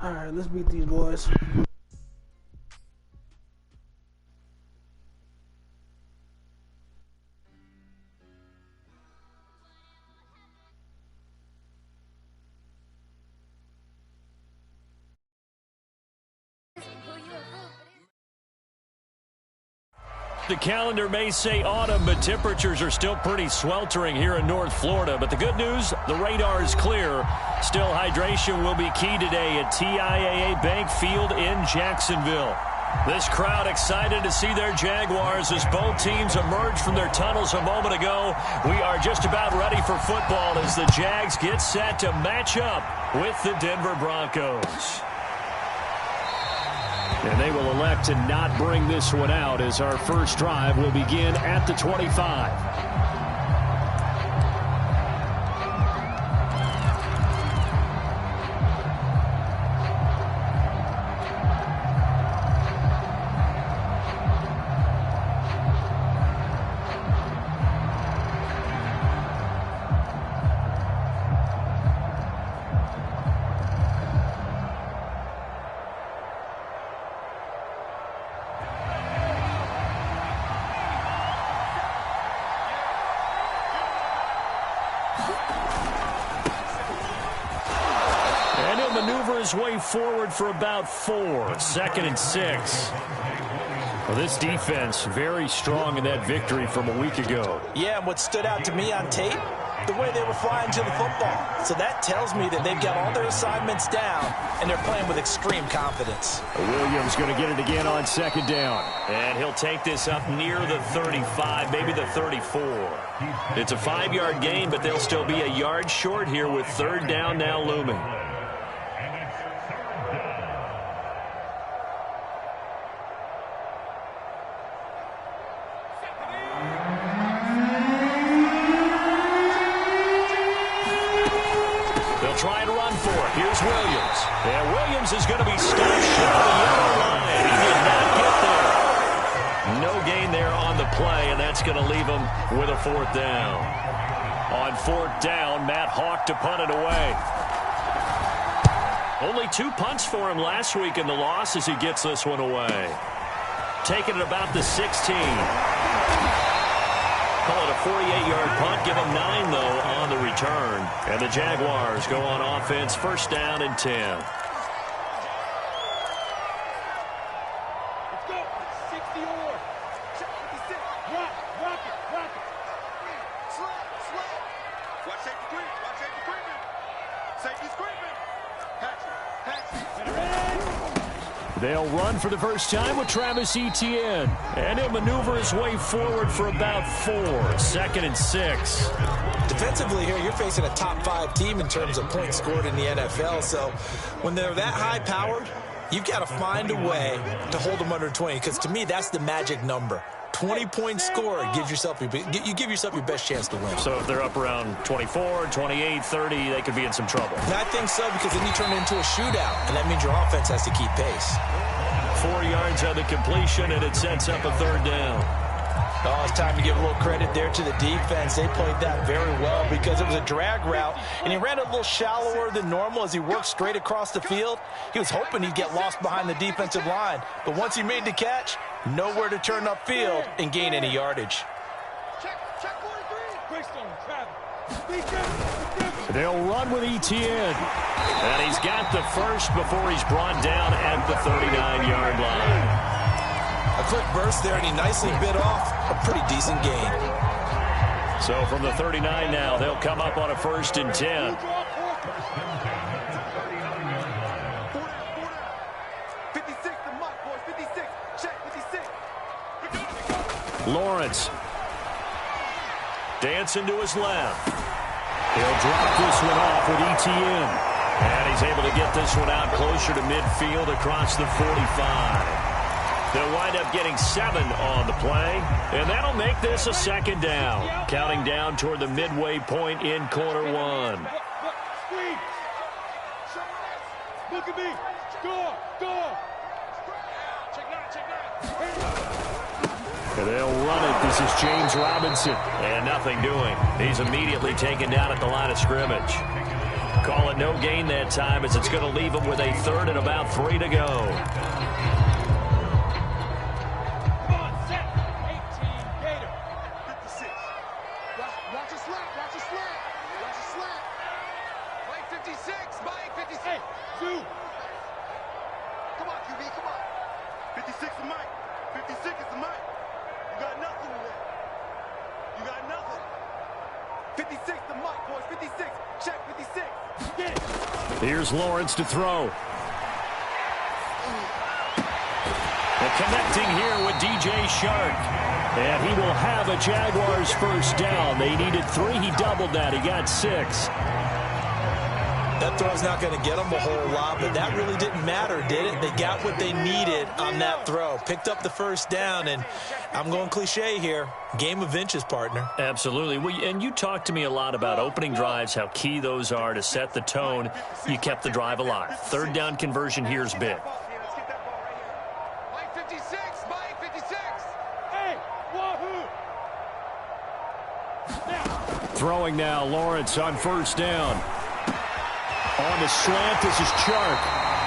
Alright, let's beat these boys. The calendar may say autumn, but temperatures are still pretty sweltering here in North Florida. But the good news, the radar is clear. Still, hydration will be key today at TIAA Bank Field in Jacksonville. This crowd excited to see their Jaguars as both teams emerge from their tunnels a moment ago. We are just about ready for football as the Jags get set to match up with the Denver Broncos. And they will elect to not bring this one out as our first drive will begin at the 25. Maneuver his way forward for about 4. 2nd and 6. Well, this defense very strong in that victory from a week ago. Yeah, and what stood out to me on tape, the way they were flying to the football. So that tells me that they've got all their assignments down, and they're playing with extreme confidence. Williams going to get it again on 2nd down. And he'll take this up near the 35, maybe the 34. It's a 5-yard gain, but they'll still be a yard short here with 3rd down now looming. Try and run for it. Here's Williams. And Williams is going to be stopped short of the yellow line. He did not get there. No gain there on the play, and that's going to leave him with a 4th down. On 4th down, Matt Hawk to punt it away. Only 2 punts for him last week in the loss as he gets this one away. Taking it about the 16. Call it a 48-yard punt. Give them 9, though, on the return. And the Jaguars go on offense, 1st down and 10. Let's go. 60 or 56. Rock it. Slap. Watch safety creep. Safety screaming. Patch. They'll run for the first time with Travis Etienne. And he'll maneuver his way forward for about 4. 2nd and 6. Defensively here, you're facing a top 5 team in terms of points scored in the NFL. So when they're that high-powered, you've got to find a way to hold them under 20. Because to me, that's the magic number. 20 points scored gives yourself you give yourself your best chance to win. So if they're up around 24, 28, 30, they could be in some trouble. And I think so, because then you turn it into a shootout, and that means your offense has to keep pace. 4 yards on the completion, and it sets up a 3rd down. Oh, it's time to give a little credit there to the defense. They played that very well because it was a drag route, and he ran a little shallower than normal as he worked straight across the field. He was hoping he'd get lost behind the defensive line, but once he made the catch, nowhere to turn upfield and gain any yardage. Check 43. They'll run with Etienne. And he's got the first before he's brought down at the 39-yard line. A quick burst there, and he nicely bit off a pretty decent gain. So from the 39 now, they'll come up on a 1st and 10. 56, the mark, boys. 56. Check 56. Lawrence. Dancing to his left. He'll drop this one off with Etienne. And he's able to get this one out closer to midfield across the 45. They'll wind up getting 7 on the play, and that'll make this a 2nd down. Counting down toward the midway point in quarter 1. Look at me. Score. Check 9. And they'll run it. This is James Robinson. And nothing doing. He's immediately taken down at the line of scrimmage. Call it no gain that time as it's going to leave them with a third and about 3 to go. Come on, set. 18, Gator. 56. Watch a slant, watch a slant. Watch a slant. Mike 56, Mike 56. Hey, Zoo. Come on, QB, come on. 56 is Mike. 56 is the Mike. You got nothing today. You got nothing. 56 the Mike, boys. 56. Check 56. Get it. Here's Lawrence to throw. The connecting here with DJ Shark. And he will have a Jaguars first down. They needed 3. He doubled that. He got 6. That throw's not going to get them a whole lot, but that really didn't matter, did it? They got what they needed on that throw. Picked up the first down, and I'm going cliche here. Game of inches, partner. Absolutely. And you talked to me a lot about opening drives, how key those are to set the tone. You kept the drive alive. Third down conversion here is big. Mike 56, Mike 56. Hey, wahoo! Throwing now, Lawrence on first down. On the slant, this is Chark.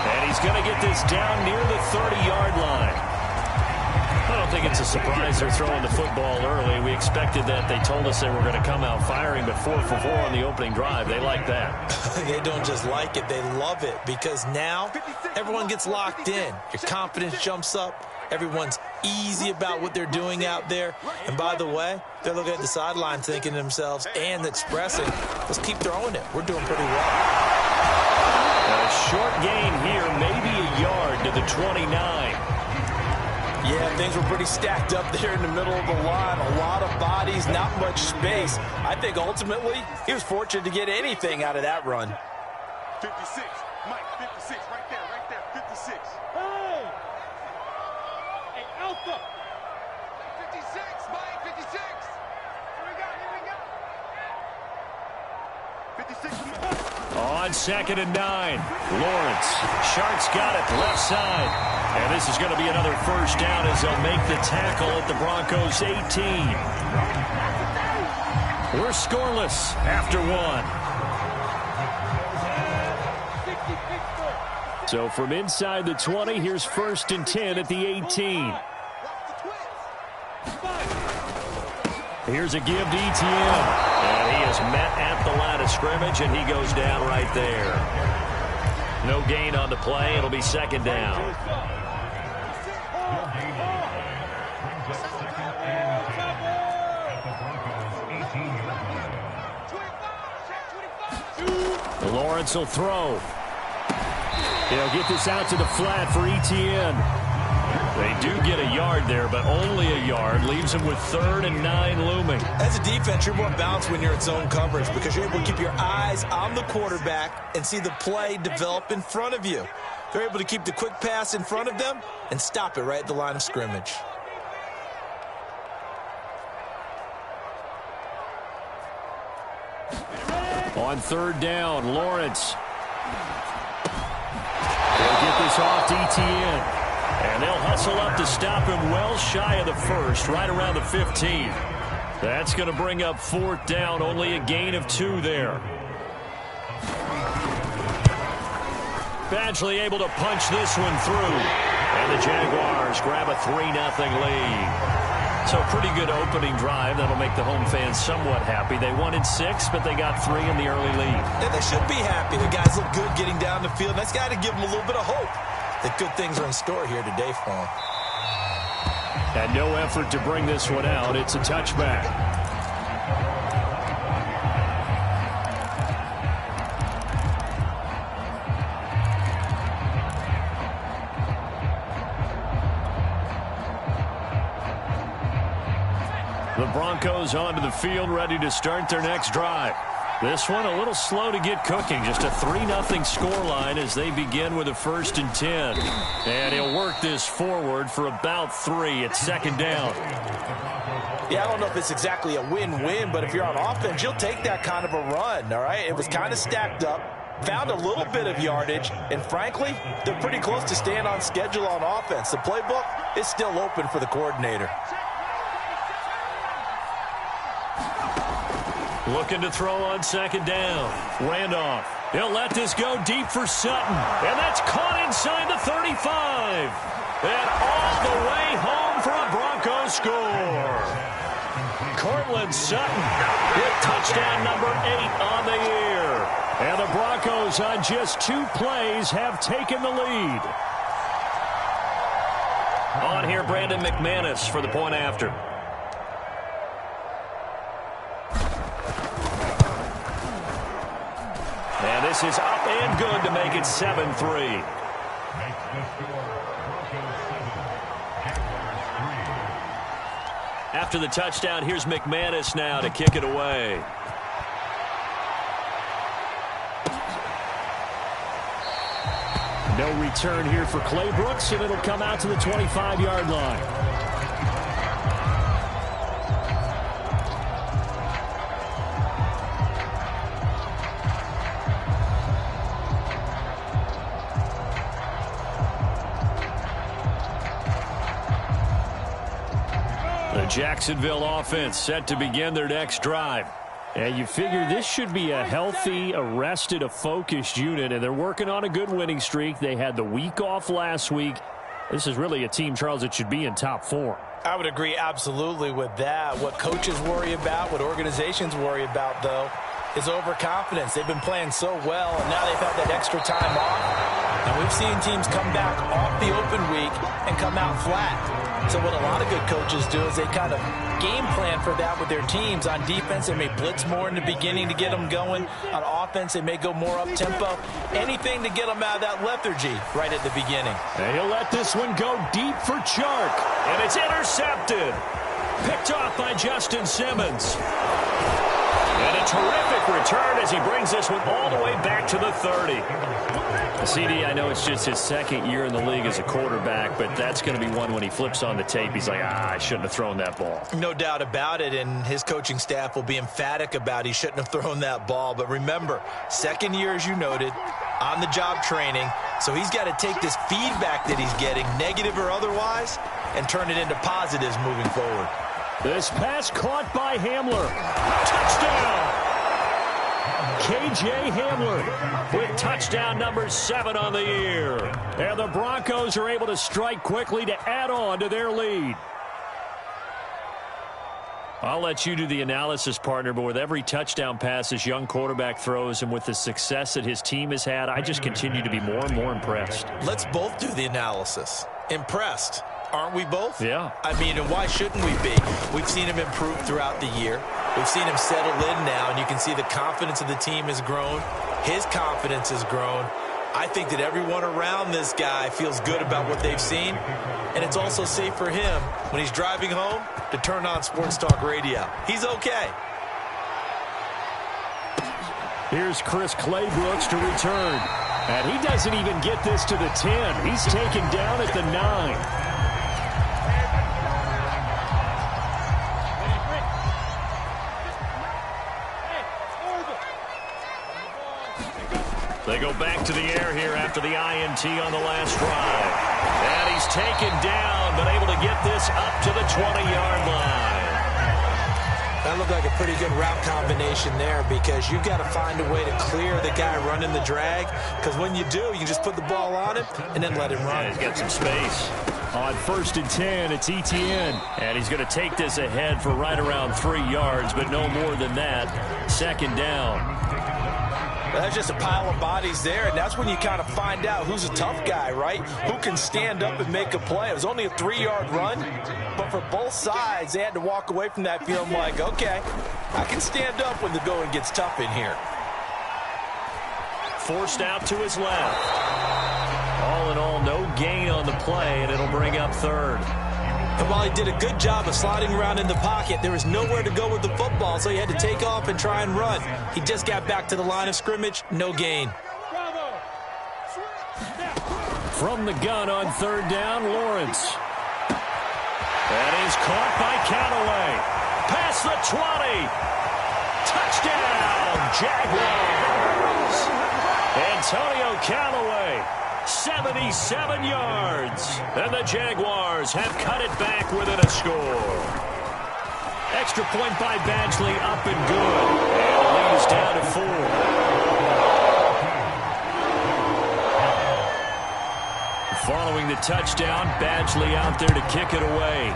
And he's going to get this down near the 30-yard line. I don't think it's a surprise they're throwing the football early. We expected that. They told us they were going to come out firing, but 4 for 4 on the opening drive. They like that. They don't just like it, they love it, because now everyone gets locked in. Your confidence jumps up. Everyone's easy about what they're doing out there. And by the way, they're looking at the sideline thinking to themselves and expressing, let's keep throwing it. We're doing pretty well. A short gain here, maybe a yard to the 29. Yeah, things were pretty stacked up there in the middle of the line. A lot of bodies, not much space. I think ultimately he was fortunate to get anything out of that run. 56, Mike 56, right there, 56. Hey! Hey, Alpha! 56, Mike 56. Here we go, 56 to Mike. On 2nd and 9, Lawrence. Shark's got it, left side. And this is going to be another first down as they'll make the tackle at the Broncos 18. We're scoreless after 1. So from inside the 20, here's 1st and 10 at the 18. Here's a give to ETN. And he is met at the line of scrimmage, and he goes down right there. No gain on the play. It'll be 2nd down. Lawrence will throw. He'll get this out to the flat for ETN. They do get a yard there, but only a yard. Leaves them with 3rd and 9 looming. As a defense, you're more balanced when you're in zone coverage because you're able to keep your eyes on the quarterback and see the play develop in front of you. They're able to keep the quick pass in front of them and stop it right at the line of scrimmage. On 3rd down, Lawrence. They'll get this off to ETN. And they'll hustle up to stop him well shy of the 1st, right around the 15. That's going to bring up 4th down, only a gain of 2 there. Badgley able to punch this one through. And the Jaguars grab a 3-0 lead. So pretty good opening drive. That'll make the home fans somewhat happy. They wanted 6, but they got 3 in the early lead. And they should be happy. The guys look good getting down the field. That's got to give them a little bit of hope that good things are in store here today for them. And no effort to bring this one out. It's a touchback. The Broncos onto the field, ready to start their next drive. This one a little slow to get cooking. Just a 3-0 scoreline as they begin with a 1st and 10. And he'll work this forward for about 3 at 2nd down. Yeah, I don't know if it's exactly a win-win, but if you're on offense, you'll take that kind of a run, all right? It was kind of stacked up, found a little bit of yardage, and frankly, they're pretty close to staying on schedule on offense. The playbook is still open for the coordinator. Looking to throw on 2nd down. Randolph. He'll let this go deep for Sutton. And that's caught inside the 35. And all the way home for a Broncos score. Cortland Sutton with touchdown number 8 on the year. And the Broncos on just 2 plays have taken the lead. On here, Brandon McManus for the point after. And this is up and good to make it 7-3. After the touchdown, here's McManus now to kick it away. No return here for Clay Brooks, and it'll come out to the 25-yard line. The Jacksonville offense set to begin their next drive. And you figure this should be a healthy, a rested, a focused unit, and they're working on a good winning streak. They had the week off last week. This is really a team, Charles, that should be in top form. I would agree absolutely with that. What coaches worry about, what organizations worry about, though, is overconfidence. They've been playing so well, and now they've had that extra time off. And we've seen teams come back off the open week and come out flat. So what a lot of good coaches do is they kind of game plan for that with their teams. On defense, they may blitz more in the beginning to get them going. On offense, they may go more up-tempo. Anything to get them out of that lethargy right at the beginning. And he'll let this one go deep for Chark. And it's intercepted. Picked off by Justin Simmons. And a terrific return as he brings this one all the way back to the 30. CD, I know it's just his second year in the league as a quarterback, but that's going to be one when he flips on the tape. He's like, I shouldn't have thrown that ball. No doubt about it, and his coaching staff will be emphatic about he shouldn't have thrown that ball. But remember, second year, as you noted, on-the-job training, so he's got to take this feedback that he's getting, negative or otherwise, and turn it into positives moving forward. This pass caught by Hamler. Touchdown! K.J. Hamler with touchdown number 7 on the year. And the Broncos are able to strike quickly to add on to their lead. I'll let you do the analysis, partner, but with every touchdown pass this young quarterback throws and with the success that his team has had, I just continue to be more and more impressed. Let's both do the analysis. Impressed. Aren't we both? Yeah. I mean, and why shouldn't we be? We've seen him improve throughout the year. We've seen him settle in now, and you can see the confidence of the team has grown. His confidence has grown. I think that everyone around this guy feels good about what they've seen, and it's also safe for him when he's driving home to turn on Sports Talk Radio. He's okay. Here's Chris Claybrooks to return. And he doesn't even get this to the 10. He's taken down at the 9. They go back to the air here after the INT on the last drive. And he's taken down, but able to get this up to the 20-yard line. That looked like a pretty good route combination there because you've got to find a way to clear the guy running the drag, because when you do, you just put the ball on him and then let him run. Yeah, he's got some space. On 1st and 10, it's Etienne. And he's going to take this ahead for right around 3 yards, but no more than that. 2nd down. That's just a pile of bodies there, and that's when you kind of find out who's a tough guy, right? Who can stand up and make a play. It was only a 3-yard run, but for both sides, they had to walk away from that feeling like, okay, I can stand up when the going gets tough in here. Forced out to his left. All in all, no gain on the play, and it'll bring up 3rd. And while he did a good job of sliding around in the pocket, there was nowhere to go with the football, so he had to take off and try and run. He just got back to the line of scrimmage, no gain. From the gun on 3rd down, Lawrence. That is caught by Callaway. Past the 20. Touchdown, Jaguars. Antonio Callaway. 77 yards. And the Jaguars have cut it back within a score. Extra point by Badgley, up and good. And it leads down to 4. getting the touchdown. Badgley out there to kick it away.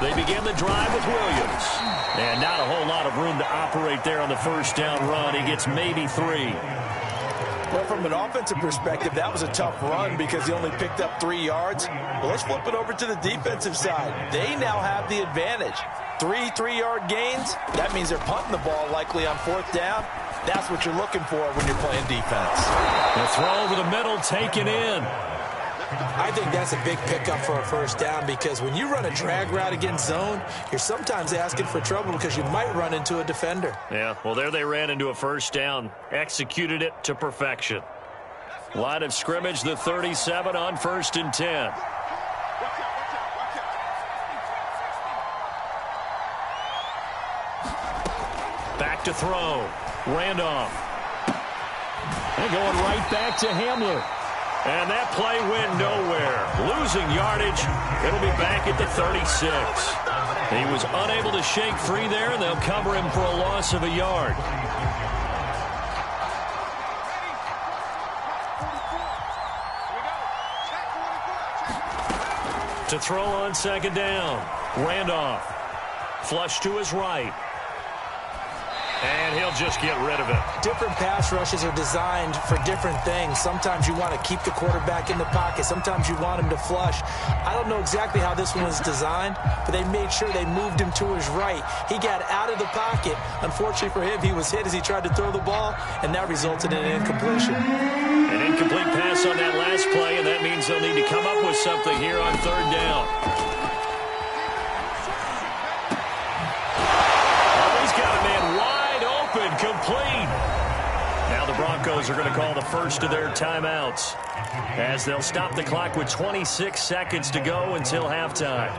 They begin the drive with Williams. And not a whole lot of room to operate there on the first down run. He gets maybe 3. Well, from an offensive perspective, that was a tough run because he only picked up 3 yards. Well, let's flip it over to the defensive side. They now have the advantage. 3 3-yard gains. That means they're punting the ball likely on 4th down. That's what you're looking for when you're playing defense. The throw over the middle taken in. I think that's a big pickup for a first down because when you run a drag route against zone, you're sometimes asking for trouble because you might run into a defender. Yeah, well, there they ran into a first down. Executed it to perfection. Line of scrimmage, the 37 on 1st and 10. Back to throw. Randolph. And going right back to Hamler. And that play went nowhere. Losing yardage. It'll be back at the 36. He was unable to shake free there, and they'll cover him for a loss of a yard. To throw on 2nd down. Randolph. Flush to his right. And he'll just get rid of it. Different pass rushes are designed for different things. Sometimes you want to keep the quarterback in the pocket. Sometimes you want him to flush. I don't know exactly how this one was designed, but they made sure they moved him to his right. He got out of the pocket. Unfortunately for him, he was hit as he tried to throw the ball, and that resulted in an incompletion. An incomplete pass on that last play, and that means they'll need to come up with something here on 3rd down. Complete. Now the Broncos are going to call the first of their timeouts as they'll stop the clock with 26 seconds to go until halftime.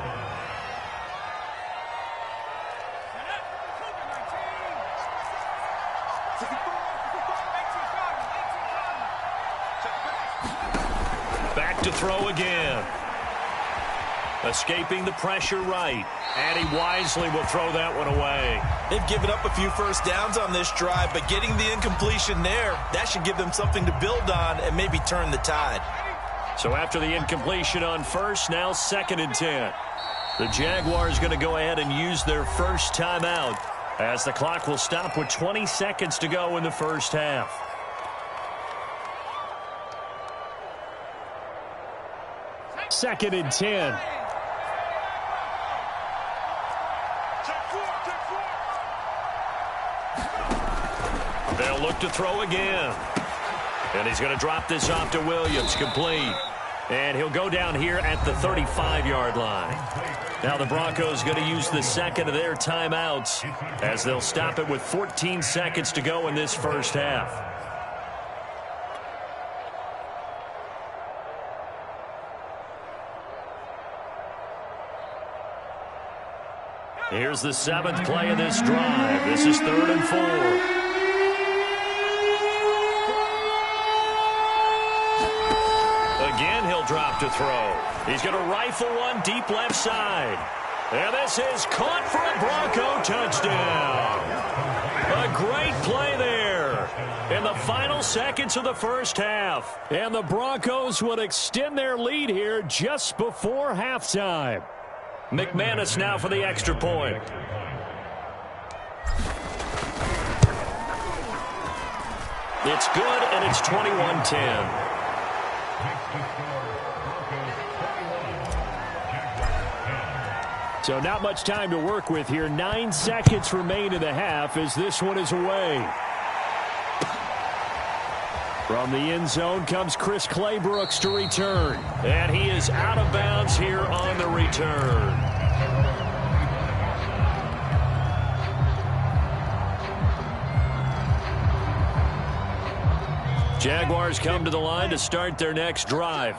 Back to throw again. Escaping the pressure right. And he wisely will throw that one away. They've given up a few first downs on this drive, but getting the incompletion there, that should give them something to build on and maybe turn the tide. So after the incompletion on 1st, now 2nd and 10. The Jaguars going to go ahead and use their first timeout as the clock will stop with 20 seconds to go in the first half. Second and 10. They'll look to throw again. And he's going to drop this off to Williams. Complete. And he'll go down here at the 35-yard line. Now the Broncos going to use the second of their timeouts as they'll stop it with 14 seconds to go in this first half. Here's the 7th play of this drive. This is 3rd and 4. Again, he'll drop to throw. He's going to rifle one deep left side. And this is caught for a Bronco touchdown. A great play there in the final seconds of the first half. And the Broncos would extend their lead here just before halftime. McManus now for the extra point. It's good, and it's 21-10. So not much time to work with here. 9 seconds remain in the half as this one is away. From the end zone comes Chris Claybrooks to return. And he is out of bounds here on the return. Jaguars come to the line to start their next drive.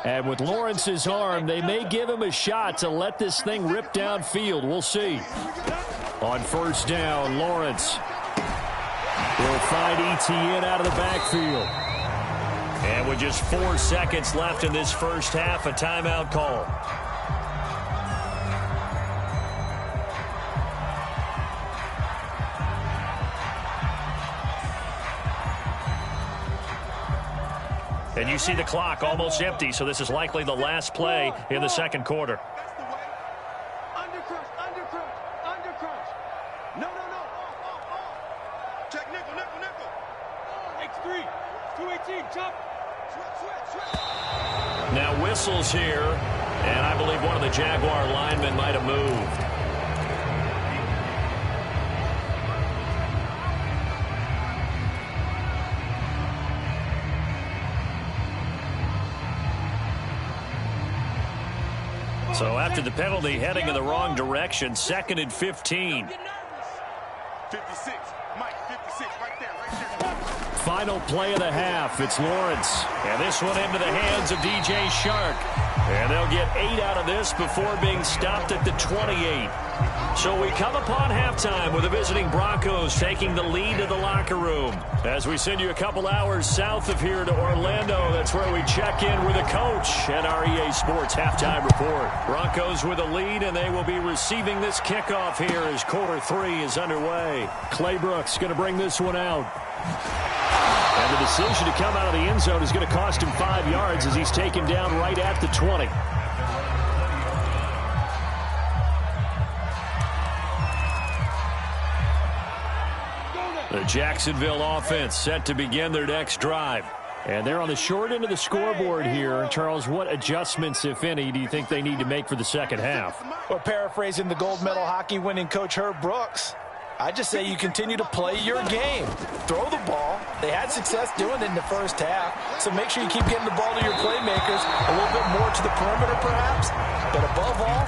And with Lawrence's arm, they may give him a shot to let this thing rip downfield. We'll see. On first down, Lawrence will find Etienne out of the backfield. And with just 4 seconds left in this first half, a timeout call. And you see the clock almost empty, so this is likely the last play in the second quarter. That's the way. Under crunch. No. Check nickel. X3, 218, chop. Switch. Now whistles here, and I believe one of the Jaguar linemen might have moved. So after the penalty, heading in the wrong direction, 2nd and 15. 56, Mike, 56, right there. Final play of the half. It's Lawrence. And this one into the hands of DJ Shark. And they'll get 8 out of this before being stopped at the 28. So we come upon halftime with the visiting Broncos taking the lead to the locker room. As we send you a couple hours south of here to Orlando, that's where we check in with the coach at our EA Sports Halftime Report. Broncos with a lead, and they will be receiving this kickoff here as quarter 3 is underway. Claybrooks going to bring this one out. And the decision to come out of the end zone is going to cost him 5 yards as he's taken down right at the 20. The Jacksonville offense set to begin their next drive. And they're on the short end of the scoreboard here. Charles, what adjustments, if any, do you think they need to make for the second half? Well, paraphrasing the gold medal hockey winning coach Herb Brooks, I just say you continue to play your game. Throw the ball. They had success doing it in the first half, so make sure you keep getting the ball to your playmakers, a little bit more to the perimeter perhaps, but above all,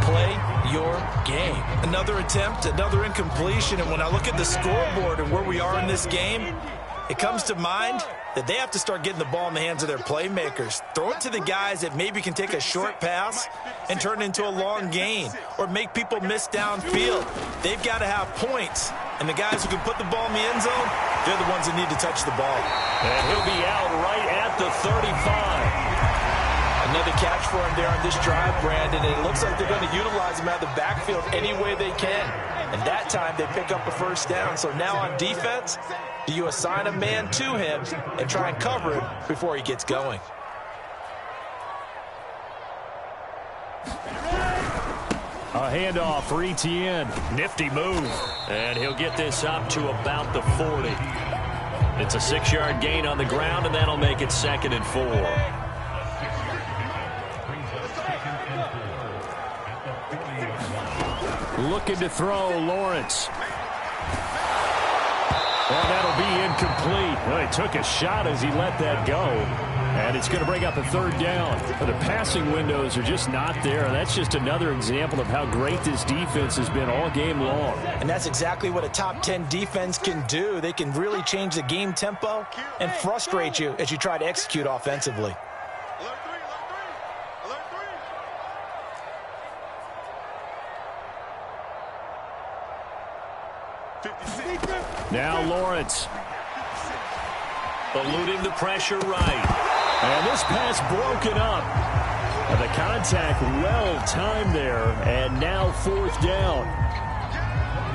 play your game. Another attempt, another incompletion, and when I look at the scoreboard and where we are in this game, it comes to mind that they have to start getting the ball in the hands of their playmakers. Throw it to the guys that maybe can take a short pass and turn it into a long gain or make people miss downfield. They've got to have points, and the guys who can put the ball in the end zone, they're the ones that need to touch the ball. And he'll be out right at the 35. Another catch for him there on this drive, Brandon, and it looks like they're going to utilize him out of the backfield any way they can. And that time they pick up a first down. So now on defense, do you assign a man to him and try and cover him before he gets going? A handoff for Etienne. Nifty move. And he'll get this up to about the 40. It's a 6-yard gain on the ground, and that'll make it 2nd and 4. Looking to throw, Lawrence. And that'll be incomplete. Well, he took a shot as he let that go. And it's going to bring up a 3rd down. The passing windows are just not there. That's just another example of how great this defense has been all game long. And that's exactly what a top 10 defense can do. They can really change the game tempo and frustrate you as you try to execute offensively. Now Lawrence. Eluding the pressure right. And this pass broken up. And the contact well timed there. And now 4th down.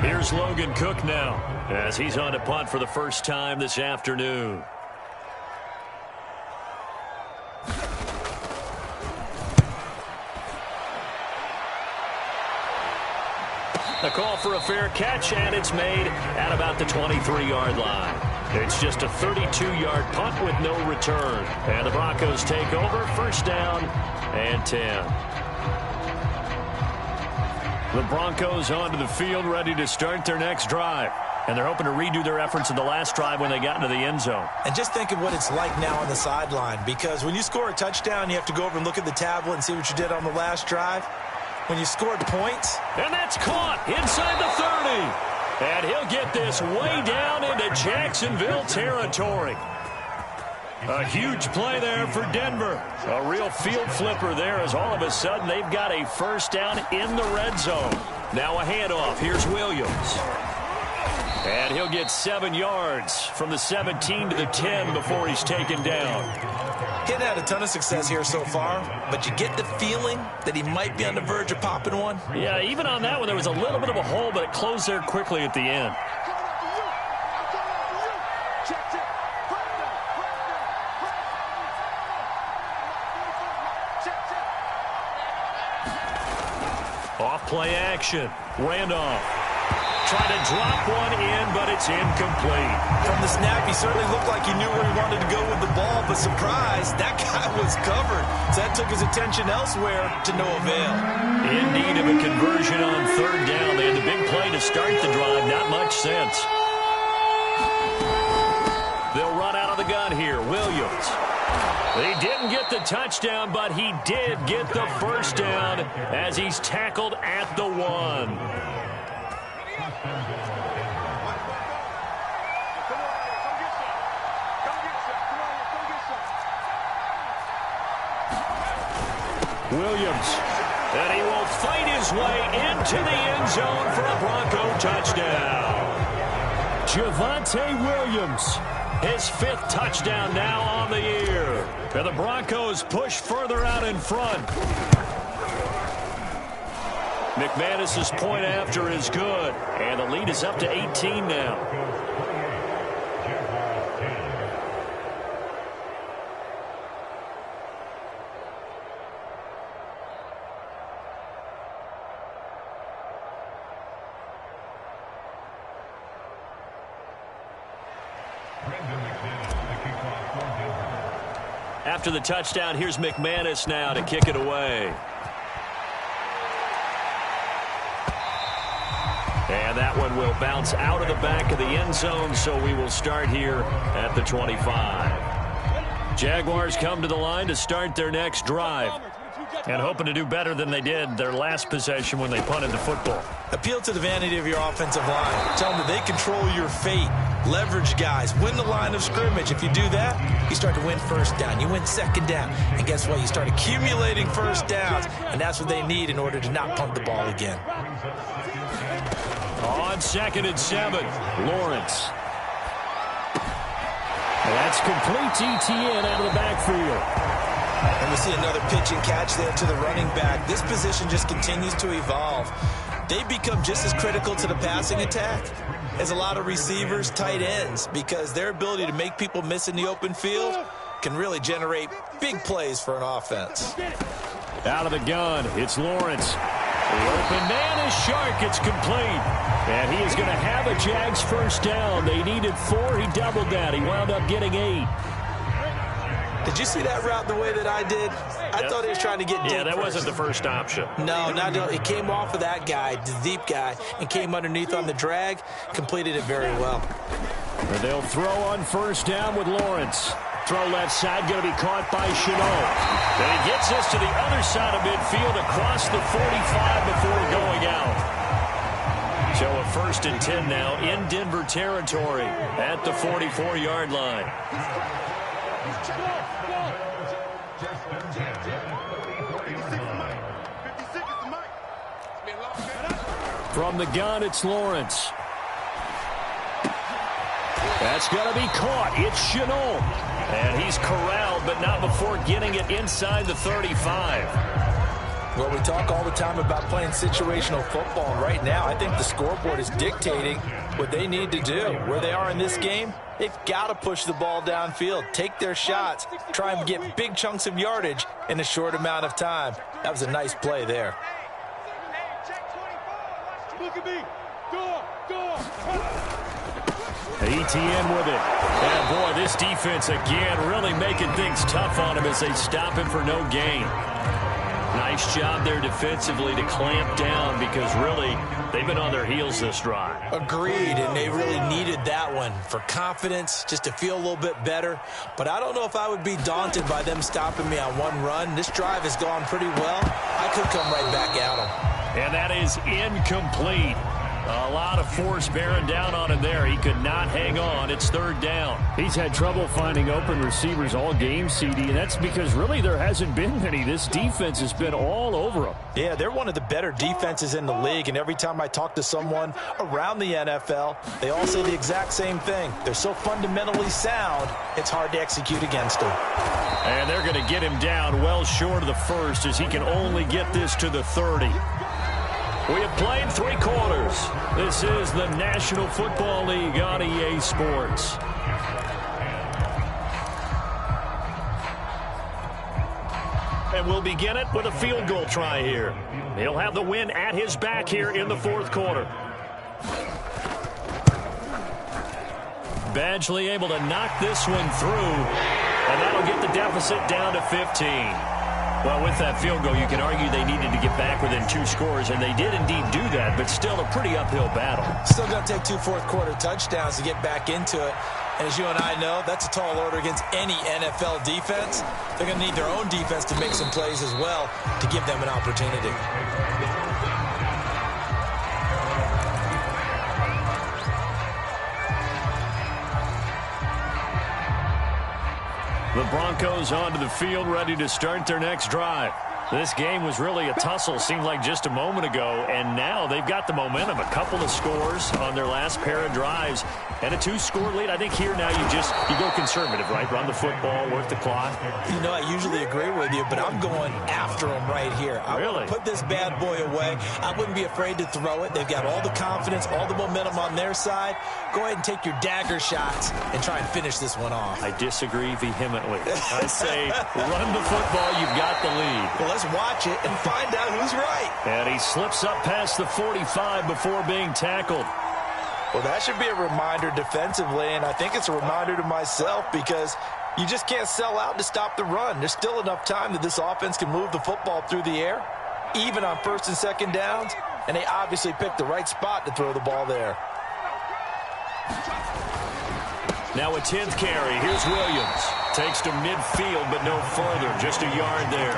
Here's Logan Cook now as he's on to punt for the first time this afternoon. A call for a fair catch, and it's made at about the 23-yard line. It's just a 32-yard punt with no return. And the Broncos take over, first down and 10. The Broncos onto the field, ready to start their next drive. And they're hoping to redo their efforts in the last drive when they got into the end zone. And just think of what it's like now on the sideline, because when you score a touchdown, you have to go over and look at the tablet and see what you did on the last drive. When you scored points. And that's caught inside the 30. And he'll get this way down into Jacksonville territory. A huge play there for Denver. A real field flipper there as all of a sudden they've got a first down in the red zone. Now a handoff. Here's Williams. And he'll get 7 yards from the 17 to the 10 before he's taken down. He hadn't had a ton of success here so far, but you get the feeling that he might be on the verge of popping one. Yeah, even on that one, there was a little bit of a hole, but it closed there quickly at the end. Off play action. Randolph. Trying to drop one in, but it's incomplete. From the snap, he certainly looked like he knew where he wanted to go with the ball, but surprise, that guy was covered. So that took his attention elsewhere to no avail. In need of a conversion on third down. They had the big play to start the drive. Not much sense. They'll run out of the gun here. Williams. He didn't get the touchdown, but he did get the first down as he's tackled at the 1. Williams, and he will fight his way into the end zone for a Bronco touchdown. Javonte Williams, his 5th touchdown now on the year. And the Broncos push further out in front. McManus's point after is good, and the lead is up to 18 now. After the touchdown, here's McManus now to kick it away. And that one will bounce out of the back of the end zone, so we will start here at the 25. Jaguars come to the line to start their next drive, and hoping to do better than they did their last possession when they punted the football. Appeal to the vanity of your offensive line. Tell them that they control your fate. Leverage guys. Win the line of scrimmage. If you do that, you start to win first down. You win second down. And guess what? You start accumulating first downs. And that's what they need in order to not punt the ball again. On 2nd and 7, Lawrence. And that's complete to ETN out of the backfield. And we see another pitch and catch there to the running back. This position just continues to evolve. They become just as critical to the passing attack as a lot of receivers, tight ends, because their ability to make people miss in the open field can really generate big plays for an offense. Out of the gun, it's Lawrence. The open man is Shark. It's complete. And he is going to have a Jags first down. They needed 4. He doubled that. He wound up getting 8. Did you see that route the way that I did? I thought he was trying to get deep. Yeah, that wasn't the first option. No, it came off of that guy, the deep guy, and came underneath on the drag, completed it very well. And they'll throw on first down with Lawrence. Throw left side, going to be caught by Chenault. And he gets us to the other side of midfield across the 45 before going out. So a 1st and 10 now in Denver territory at the 44-yard line. From the gun, it's Lawrence. That's going to be caught. It's Chenault. And he's corralled, but not before getting it inside the 35. Well, we talk all the time about playing situational football, and right now I think the scoreboard is dictating what they need to do. Where they are in this game, they've got to push the ball downfield, take their shots, try and get big chunks of yardage in a short amount of time. That was a nice play there. Look at me. Door. ETN with it. And boy, this defense again really making things tough on him as they stop him for no gain. Nice job there defensively to clamp down because really they've been on their heels this drive. Agreed, and they really needed that one for confidence, just to feel a little bit better. But I don't know if I would be daunted by them stopping me on one run. This drive has gone pretty well. I could come right back at them. And that is incomplete. A lot of force bearing down on him there. He could not hang on. It's third down. He's had trouble finding open receivers all game, CD, and that's because really there hasn't been many. This defense has been all over him. Yeah, they're one of the better defenses in the league, and every time I talk to someone around the NFL, they all say the exact same thing. They're so fundamentally sound, it's hard to execute against them. And they're going to get him down well short of the first as he can only get this to the 30. We have played 3 quarters. This is the National Football League on EA Sports. And we'll begin it with a field goal try here. He'll have the win at his back here in the fourth quarter. Badgley able to knock this one through, and that'll get the deficit down to 15. Well, with that field goal, you can argue they needed to get back within 2 scores, and they did indeed do that, but still a pretty uphill battle. Still going to take 2 fourth-quarter touchdowns to get back into it. And as you and I know, that's a tall order against any NFL defense. They're going to need their own defense to make some plays as well to give them an opportunity. The Broncos onto the field, ready to start their next drive. This game was really a tussle, seemed like just a moment ago, and now they've got the momentum. A couple of scores on their last pair of drives, and a 2-score lead. I think here now you go conservative, right? Run the football, work the clock. You know, I usually agree with you, but I'm going after them right here. I want to put this bad boy away. I wouldn't be afraid to throw it. They've got all the confidence, all the momentum on their side. Go ahead and take your dagger shots and try and finish this one off. I disagree vehemently. I say run the football. You've got the lead. Well, let's watch it and find out who's right. And he slips up past the 45 before being tackled. Well, that should be a reminder defensively, and I think it's a reminder to myself because you just can't sell out to stop the run. There's still enough time that this offense can move the football through the air, even on 1st and 2nd downs, and they obviously picked the right spot to throw the ball there. Now a 10th carry. Here's Williams. Takes to midfield, but no further. Just a yard there.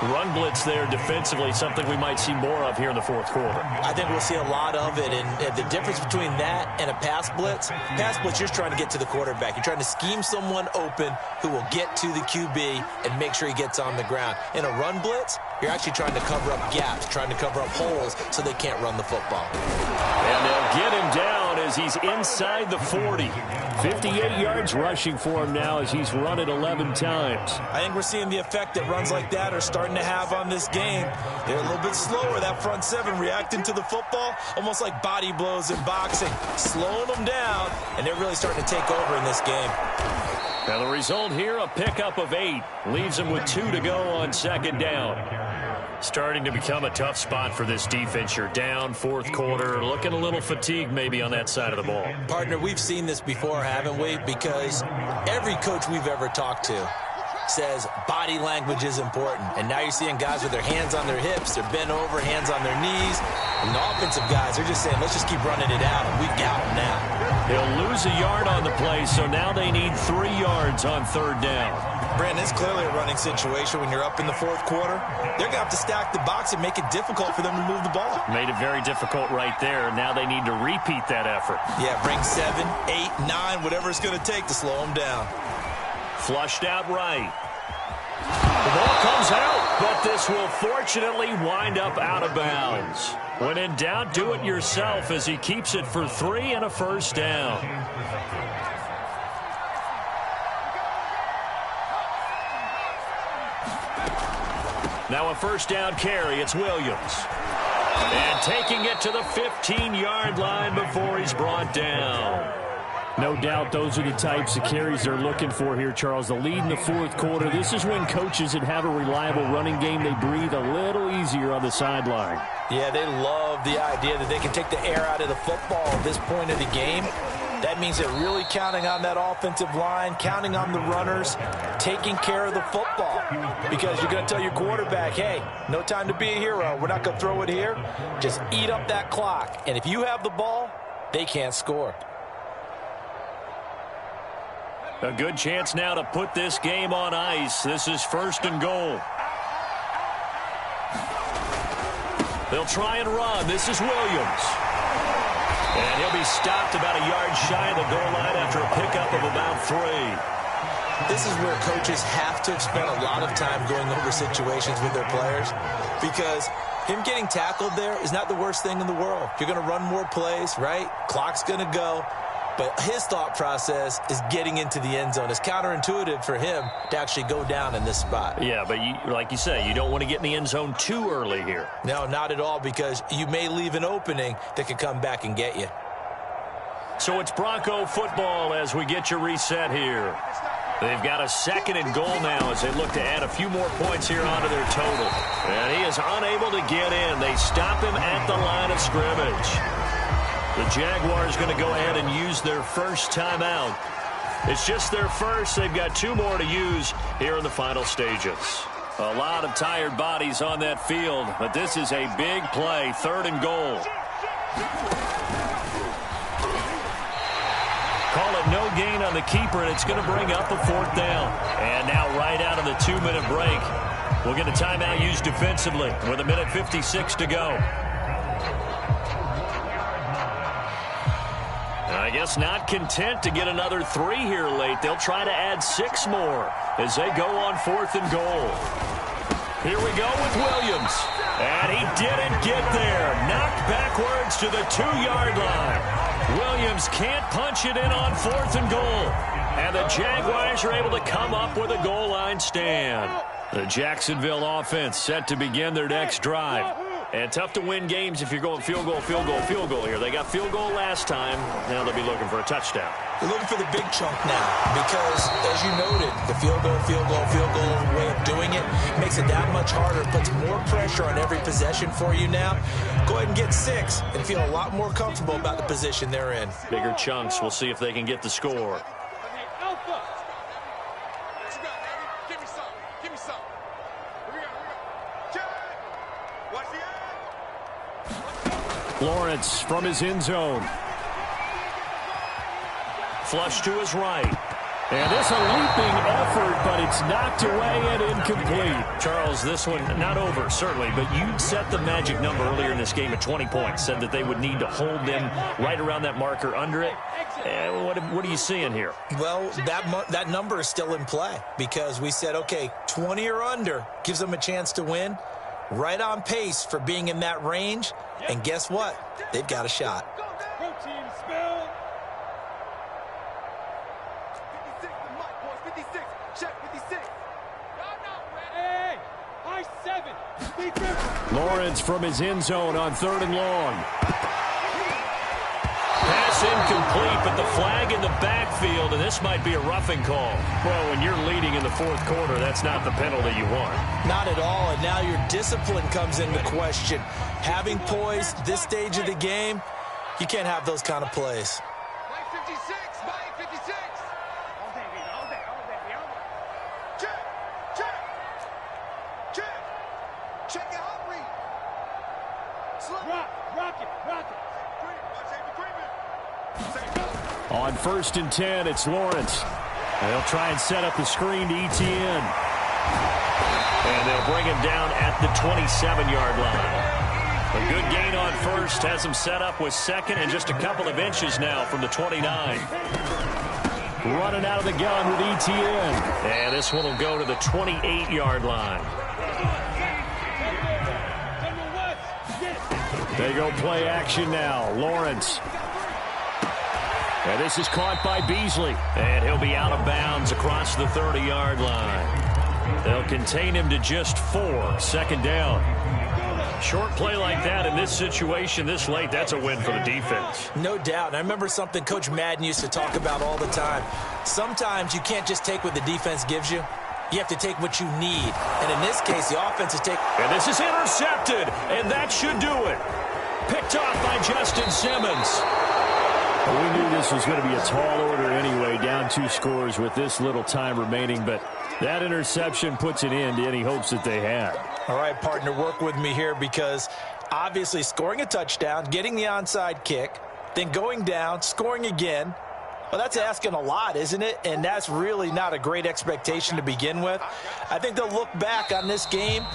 Run blitz there defensively, something we might see more of here in the fourth quarter. I think we'll see a lot of it, and the difference between that and a pass blitz, you're just trying to get to the quarterback. You're trying to scheme someone open who will get to the QB and make sure he gets on the ground. In a run blitz, you're actually trying to cover up gaps, trying to cover up holes so they can't run the football. And they'll get him down as he's inside the 40. 58 yards rushing for him now as he's run it 11 times. I think we're seeing the effect that runs like that are starting to have on this game. They're a little bit slower, that front 7 reacting to the football, almost like body blows in boxing, slowing them down, and they're really starting to take over in this game. Now the result here, a pickup of 8. Leaves them with 2 to go on 2nd down. Starting to become a tough spot for this defense. You're down, fourth quarter, looking a little fatigued maybe on that side of the ball. Partner, we've seen this before, haven't we? Because every coach we've ever talked to says body language is important. And now you're seeing guys with their hands on their hips, they're bent over, hands on their knees. And the offensive guys, they're just saying, let's just keep running it out, and we've got them now. They'll lose a yard on the play, so now they need 3 yards on 3rd down. Brandon, it's clearly a running situation when you're up in the fourth quarter. They're going to have to stack the box and make it difficult for them to move the ball. Made it very difficult right there. Now they need to repeat that effort. Yeah, bring 7, 8, 9, whatever it's going to take to slow them down. Flushed out right. The ball comes out, but this will fortunately wind up out of bounds. When in doubt, do it yourself as he keeps it for 3 and a first down. Now a first down carry. It's Williams. And taking it to the 15-yard line before he's brought down. No doubt those are the types of carries they're looking for here, Charles. The lead in the fourth quarter. This is when coaches that have a reliable running game, they breathe a little easier on the sideline. Yeah, they love the idea that they can take the air out of the football at this point of the game. That means they're really counting on that offensive line, counting on the runners, taking care of the football. Because you're going to tell your quarterback, hey, no time to be a hero. We're not going to throw it here. Just eat up that clock. And if you have the ball, they can't score. A good chance now to put this game on ice. This is 1st and goal. They'll try and run. This is Williams. And he'll be stopped about a yard shy of the goal line after a pickup of about 3. This is where coaches have to spend a lot of time going over situations with their players, because him getting tackled there is not the worst thing in the world. You're going to run more plays, right? Clock's going to go. But his thought process is getting into the end zone. It's counterintuitive for him to actually go down in this spot. Yeah, but like you say, you don't want to get in the end zone too early here. No, not at all, because you may leave an opening that could come back and get you. So it's Bronco football as we get your reset here. They've got a 2nd and goal now as they look to add a few more points here onto their total. And he is unable to get in. They stop him at the line of scrimmage. The Jaguars going to go ahead and use their first timeout. It's just their first. They've got 2 more to use here in the final stages. A lot of tired bodies on that field, but this is a big play. 3rd and goal. Call it no gain on the keeper, and it's going to bring up a 4th down. And now right out of the 2-minute break, we'll get a timeout used defensively with 1:56 to go. I guess not content to get another 3 here late. They'll try to add 6 more as they go on 4th and goal. Here we go with Williams. And he didn't get there. Knocked backwards to the 2-yard line. Williams can't punch it in on 4th and goal. And the Jaguars are able to come up with a goal line stand. The Jacksonville offense set to begin their next drive. And tough to win games if you're going field goal, field goal, field goal here. They got field goal last time. Now they'll be looking for a touchdown. They're looking for the big chunk now because, as you noted, the field goal way of doing it makes it that much harder, puts more pressure on every possession for you now. Go ahead and get 6 and feel a lot more comfortable about the position they're in. Bigger chunks. We'll see if they can get the score. Lawrence from his end zone. Flush to his right. And it's a leaping effort, but it's knocked away and incomplete. Charles, this one not over, certainly, but you set the magic number earlier in this game at 20 points. Said that they would need to hold them right around that marker under it. What are you seeing here? Well, that number is still in play because we said, okay, 20 or under gives them a chance to win. Right on pace for being in that range. And guess what? They've got a shot. Protein spill. 56, the mic, boys. 56. Check 56. Y'all not ready. Hey, high 7. Defense. Lawrence from his end zone on 3rd and long. Pass incomplete, but the flag in the backfield, and this might be a roughing call. Well, when you're leading in the 4th quarter, that's not the penalty you want. Not at all, and now your discipline comes into question. Having poise this stage of the game, you can't have those kind of plays. Mike 56, Mike 56. All day, baby, all day, all day, all day. Check, check, check. Check it out, read. Rock it, rock it. On 1st and 10, it's Lawrence. They'll try and set up the screen to ETN. And they'll bring him down at the 27-yard line. A good gain on 1st, has him set up with 2nd and just a couple of inches now from the 29. Running out of the gun with ETN. And this one will go to the 28-yard line. They go play action now. Lawrence. And this is caught by Beasley. And he'll be out of bounds across the 30-yard line. They'll contain him to just 4. 2nd down. Short play like that in this situation this late, that's a win for the defense. No doubt. And I remember something Coach Madden used to talk about all the time. Sometimes you can't just take what the defense gives you. You have to take what you need. And in this case, the offense is taking. And this is intercepted. And that should do it. Picked off by Justin Simmons. We knew this was going to be a tall order anyway, down 2 scores with this little time remaining, but that interception puts an end to any hopes that they had. All right, partner, work with me here because obviously scoring a touchdown, getting the onside kick, then going down, scoring again. Well, that's asking a lot, isn't it? And that's really not a great expectation to begin with. I think they'll look back on this game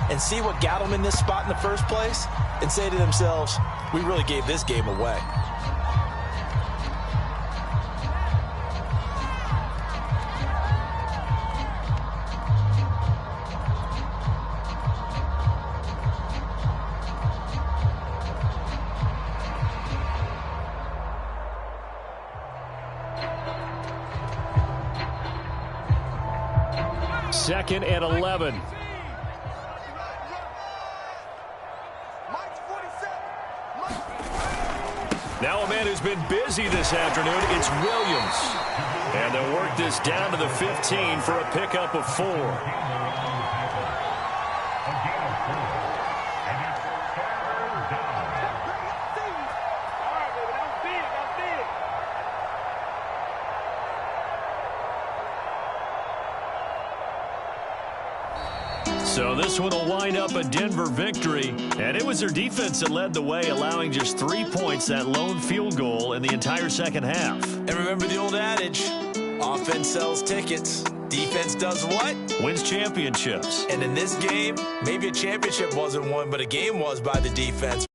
and see what got them in this spot in the first place and say to themselves, we really gave this game away. 2nd and 11. Now a man who's been busy this afternoon, it's Williams. And they'll work this down to the 15 for a pickup of 4. So this one will wind up a Denver victory, and it was their defense that led the way, allowing just 3 points, that lone field goal in the entire second half. And remember the old adage, offense sells tickets. Defense does what? Wins championships. And in this game, maybe a championship wasn't won, but a game was by the defense.